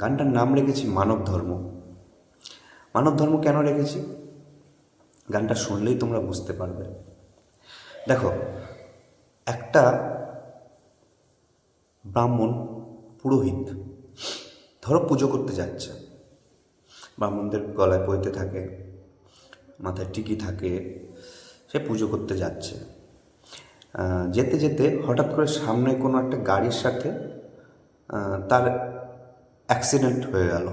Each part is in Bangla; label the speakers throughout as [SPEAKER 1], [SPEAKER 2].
[SPEAKER 1] গানটার নাম রেখেছি মানব ধর্ম। মানব ধর্ম কেন রেখেছি গানটা শুনলেই তোমরা বুঝতে পারবে। দেখো, একটা ব্রাহ্মণ পুরোহিত ধরো পুজো করতে যাচ্ছে, ব্রাহ্মণদের গলায় পৈতে থাকে, মাথায় টিকি থাকে, সে পুজো করতে যাচ্ছে। যেতে যেতে হঠাৎ করে সামনে কোনো একটা গাড়ির সাথে তার অ্যাক্সিডেন্ট হয়ে গেল,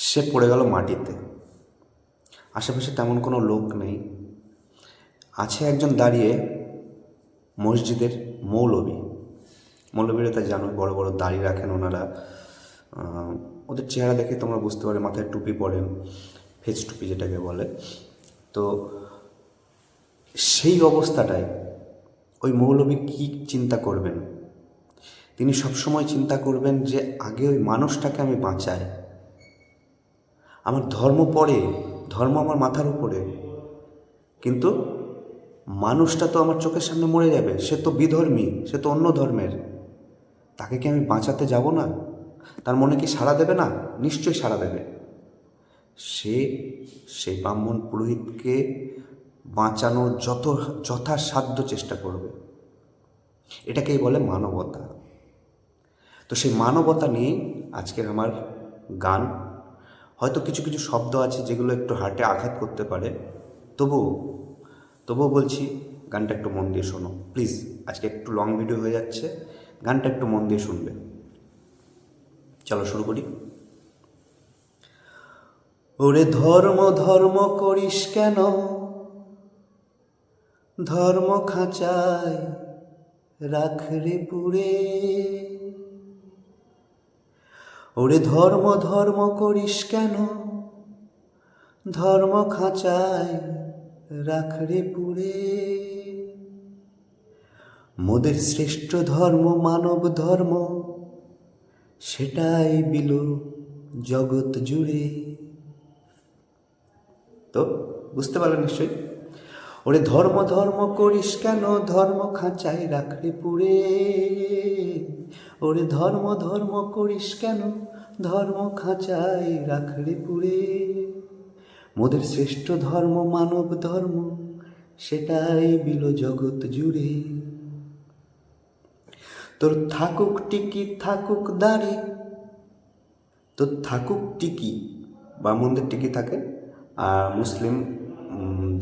[SPEAKER 1] সে পড়ে গেল মাটিতে। আশেপাশে তেমন কোনো লোক নেই, আছে একজন দাঁড়িয়ে মসজিদের মৌলবীরা তা জানো, বড় বড় দাড়ি রাখেন ওনারা। ওদের চেহারা দেখে তোমরা বুঝতে পারবে, মাথায় টুপি পরেন, ফেস টুপি যেটাকে বলে। তো সেই অবস্থাটায় ওই মৌলবী কী চিন্তা করবেন? তিনি সবসময় চিন্তা করবেন যে আগে ওই মানুষটাকে আমি বাঁচাই, আমার ধর্ম পরে, ধর্ম আমার মাথার উপরে, কিন্তু মানুষটা তো আমার চোখের সামনে মরে যাবে, সে তো বিধর্মী, সে তো অন্য ধর্মের, তাকে কি আমি বাঁচাতে যাব না? তার মনে কি সাড়া দেবে না? নিশ্চয়ই সাড়া দেবে। সেই ব্রাহ্মণ পুরোহিতকে বাঁচানোর যথাসাধ্য চেষ্টা করবে। এটাকেই বলে মানবতা। তো সেই মানবতা নিয়ে আজকের আমার গান। হয়তো কিছু কিছু শব্দ আছে যেগুলো একটু হার্টে আঘাত করতে পারে, তবুও বলছি গানটা একটু মন দিয়ে শোনো প্লিজ। আজকে একটু লং ভিডিও হয়ে যাচ্ছে, গানটা একটু মন দিয়ে শুনবে। চলো শুরু করি। ওরে ধর্ম ধর্ম করিস কেন, ধর্ম খাঁচায় রাখ রে পুরে। ওরে ধর্ম ধর্ম করিস কেন, ধর্ম খাঁচায় রাখ রে পুরে। মোদের শ্রেষ্ঠ ধর্ম মানব ধর্ম, সেটাই বিলো জগৎ জুড়ে। তো বুঝতে পারলে নিশ্চয়ই। ওরে ধর্ম ধর্ম করিস কেন, ধর্ম খাঁচায় রাখ রে পুরে। ওরে ধর্ম ধর্ম করিস কেন, ধর্ম খাঁচায় রাখ রে পুরে। মোদের শ্রেষ্ঠ ধর্ম মানব ধর্ম, সেটাই বিলো জগৎ জুড়ে। তোর থাকুক টিকি থাকুক দাড়ি, তোর থাকুক টিকি, ব্রাহ্মণদের টিকি থাকে, আর মুসলিম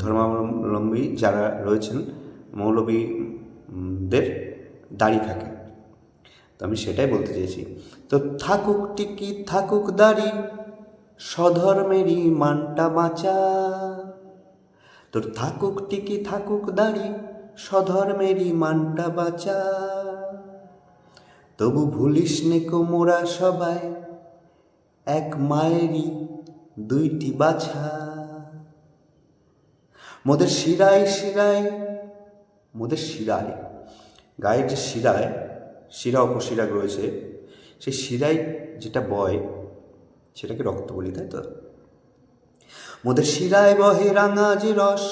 [SPEAKER 1] ধর্মাবলম্বী যারা রয়েছেন মৌলবীদের দাড়ি থাকে। তো আমি সেটাই বলতে চেয়েছি। তো থাকুক টিকি থাকুক দাড়ি, স্বধর্মেরই মানটা বাঁচা। তোর থাকুক টিকি থাকুক দাড়ি, স্বধর্মেরই মানটা বাঁচা। তবু ভুলিস নেকো মোরা সবাই, এক মায়েরই দুইটি বাছা। মোদের শিরায় গায়ের যে শিরা উপশিরা রয়েছে, সেই শিরায় যেটা বয় সেটাকে রক্ত বলি, তাই তো? মোদের শিরায় বহে রাঙা যে রস,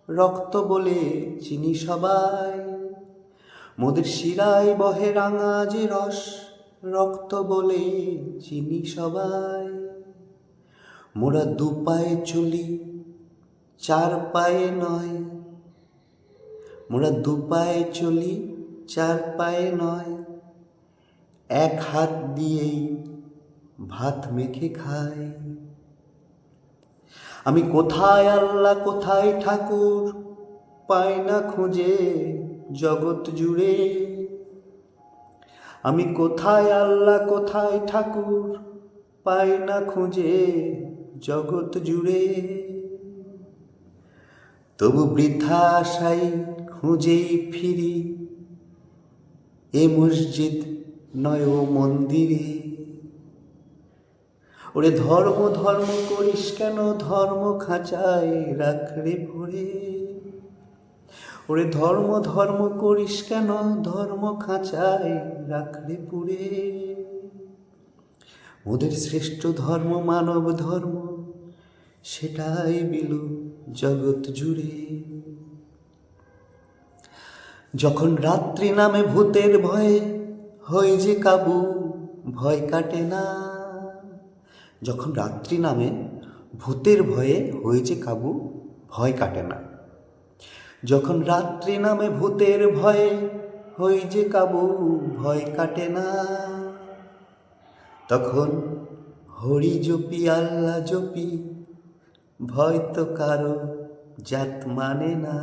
[SPEAKER 1] রক্ত বলে চিনি সবাই। মোদের শিরায় বহে রাঙা যে রস, রক্ত বলে চিনি সবাই। মোরা দু পায়ে চলি, চার পায়ে নয়। মোরা দু পায়ে চলি, চার পায়ে নয়। এক হাত দিয়েই ভাত মেখে খাই। আমি কোথায় আল্লাহ কোথায় ঠাকুর, পাই না খুঁজে জগৎ জুড়ে। আমি কোথায় আল্লাহ কোথায় ঠাকুর, পাই না খুঁজে জগৎ জুড়ে। তবু বৃথা আশাই খুঁজেই ফিরি, এ মসজিদ নয় ও মন্দিরে। ওরে ধর্ম ধর্ম করিস কেন, ধর্ম খাঁচায় রাখ রে ভরে। ওরে ধর্ম ধর্ম করিস কেন, ধর্ম খাঁচায় রাখ রে পুরে। ওদের শ্রেষ্ঠ ধর্ম মানব ধর্ম, সেটাই বিলো জগৎ জুড়ে। যখন রাত্রি নামে ভূতের ভয়ে হই যে কাবু ভয় কাটে না। যখন রাত্রি নামে ভূতের ভয়ে হয়েছে কাবু, ভয় কাটে না। যখন রাত্রি নামে ভূতের ভয়ে হয়েছে কাবু, ভয় কাটে না। তখন হরি জপি আল্লাহ জপি, ভয় তো কারো জাত মানে না।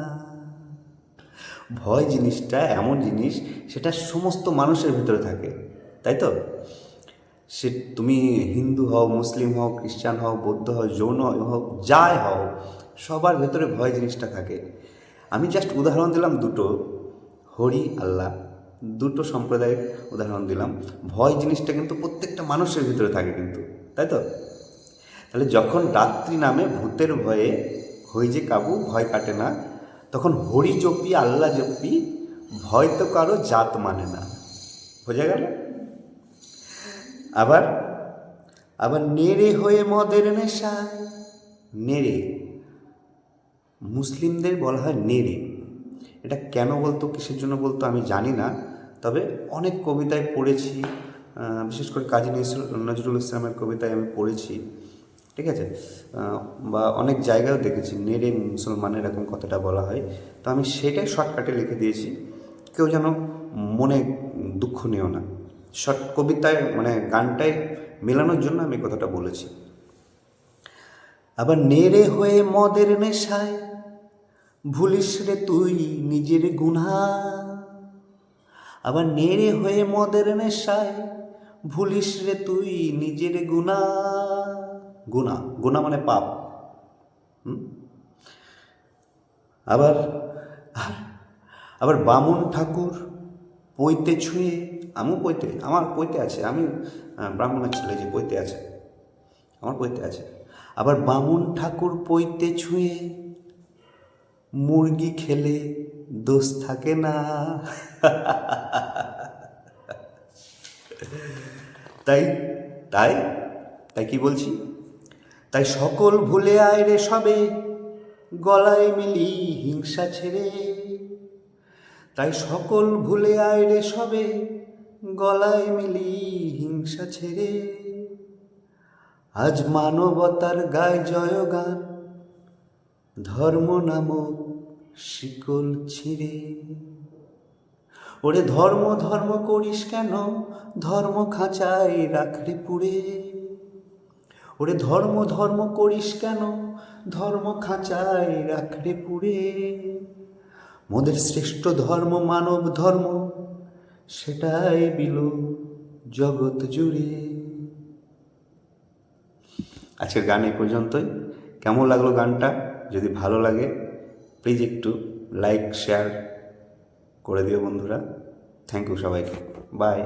[SPEAKER 1] ভয় জিনিসটা এমন জিনিস, সেটা সমস্ত মানুষের ভিতরে থাকে, তাই তো? সে তুমি হিন্দু হও, মুসলিম হও, খ্রিস্টান হও, বৌদ্ধ হও, জৈন হও, যাই হও, সবার ভেতরে ভয় জিনিসটা থাকে। আমি জাস্ট উদাহরণ দিলাম দুটো, হরি আল্লাহ, দুটো সম্প্রদায়ের উদাহরণ দিলাম। ভয় জিনিসটা কিন্তু প্রত্যেকটা মানুষের ভিতরে থাকে কিন্তু, তাই তো? তাহলে যখন রাত্রি নামে ভূতের ভয়ে হই যে কাবু, ভয় কাটে না, তখন হরি জপি আল্লাহ জপি, ভয় তো কারো জাত মানে না। বোঝা গেল? আবার আবার নেড়ে হয়ে মদের নেশায়, নেড়ে, মুসলিমদের বলা হয় নেড়ে। এটা কেন বলতো, কিসের জন্য বলতো আমি জানি না, তবে অনেক কবিতায় পড়েছি, বিশেষ করে কাজী নজরুল ইসলামের কবিতায় আমি পড়েছি, ঠিক আছে? বা অনেক জায়গায়ও দেখেছি নেড়ে মুসলমানের এরকম কথাটা বলা হয়। তো আমি সেটাই শর্টকাটে লিখে দিয়েছি, কেউ যেন মনে দুঃখ নিও না। শর্ট কবিতায় মানে গানটায় মেলানোর জন্য আমি কথাটা বলেছি। আবার নেড়ে হয়ে মদের নেশায় ভুলিস রে তুই নিজের গুনাহ। আবার নেড়ে হয়ে মদের নেশায় ভুলিস রে তুই নিজের গুনাহ। গুনাহ, গুনাহ মানে পাপ। আবার আবার বামুন ঠাকুর পৈতে ছুঁয়ে, আমিও পৈতে, আমার পৈতে আছে, আমি ব্রাহ্মণের ছেলে, যে পৈতে আছে, আমার পৈতে আছে। আবার বামুন ঠাকুর পৈতে ছুঁয়ে মুরগি খেলে দোষ থাকে না। তাই তাই তাই কি বলছি, তাই সকল ভুলে আয় রে সবে, গলায় মিলি হিংসা ছেড়ে। তাই সকল ভুলে আয় রে সবে, গলায় মিলি হিংসা ছেড়ে। আজ মানবতার গায় জয়গান, ধর্ম নামক শিকল ছিঁড়ে। ওরে ধর্ম ধর্ম করিস কেন, ধর্ম খাঁচায় রাখড়ে পুড়ে। ওরে ধর্ম ধর্ম করিস কেন, ধর্ম খাঁচায় রাখড়ে পুড়ে। মোদের শ্রেষ্ঠ ধর্ম মানব ধর্ম, সেটাই বিল জগৎ জুড়ে। আজকের গান এই পর্যন্তই। কেমন লাগলো গানটা? যদি ভালো লাগে প্লিজ একটু লাইক শেয়ার করে দিও বন্ধুরা। থ্যাংক ইউ সবাইকে, বাই।